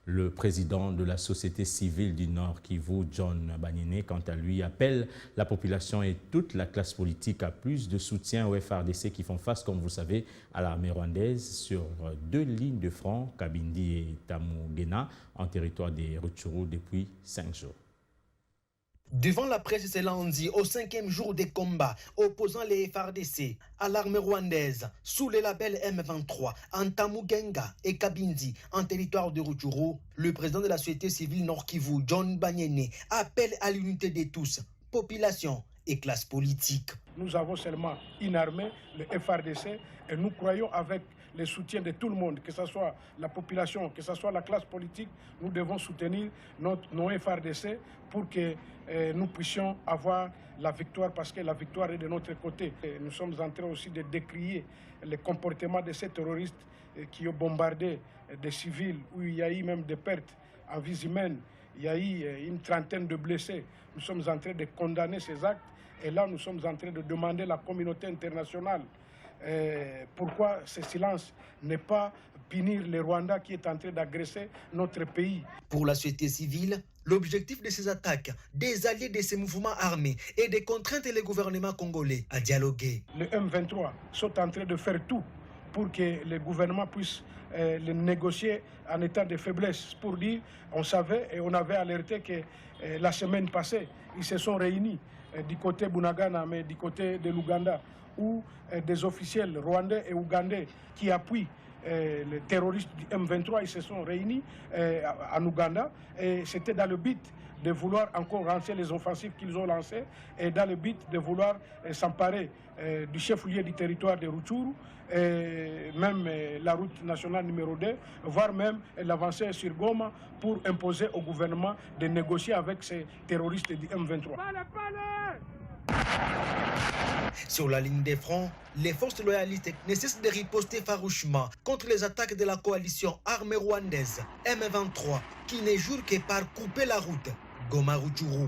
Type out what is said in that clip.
Le président de la société civile du Nord Kivu, John Banyene, quant à lui, appelle la population et toute la classe politique à plus de soutien aux FARDC qui font face, comme vous le savez, à l'armée rwandaise sur 2 lignes de front, Kabindi et Tamugena, en territoire des Rutshuru depuis 5 jours. Devant la presse ce lundi, au 5e jour des combats opposant les FARDC à l'armée rwandaise sous le label M23 en Tamugenga et Kabindi en territoire de Rutshuru, le président de la société civile Nord Kivu, John Banyene, appelle à l'unité de tous, population et classe politique. Nous avons seulement une armée, le FARDC, et nous croyons avec le soutien de tout le monde, que ce soit la population, que ce soit la classe politique, nous devons soutenir nos FARDC pour que nous puissions avoir la victoire, parce que la victoire est de notre côté. Et nous sommes en train aussi de décrier le comportement de ces terroristes qui ont bombardé des civils, où il y a eu même des pertes en vies humaines, il y a eu une trentaine de blessés. Nous sommes en train de condamner ces actes, et là nous sommes en train de demander à la communauté internationale pourquoi ce silence n'est pas punir le Rwanda qui est en train d'agresser notre pays. Pour la société civile, l'objectif de ces attaques, des alliés de ces mouvements armés et de contraindre le gouvernement congolais à dialoguer. Les M23 sont en train de faire tout pour que le gouvernement puisse le négocier en état de faiblesse. Pour dire, on savait et on avait alerté que la semaine passée, ils se sont réunis du côté Bunagana, mais du côté de l'Ouganda, où des officiels rwandais et ougandais qui appuient les terroristes du M23, ils se sont réunis en Ouganda, et c'était dans le but de vouloir encore lancer les offensives qu'ils ont lancées, et dans le but de vouloir s'emparer du chef-lieu du territoire de Rutshuru, et même la route nationale numéro 2, voire même l'avancée sur Goma pour imposer au gouvernement de négocier avec ces terroristes du M23. Sur la ligne des fronts, les forces loyalistes ne cessent de riposter farouchement contre les attaques de la coalition armée rwandaise M23 qui ne jure que par couper la route Goma-Rutshuru.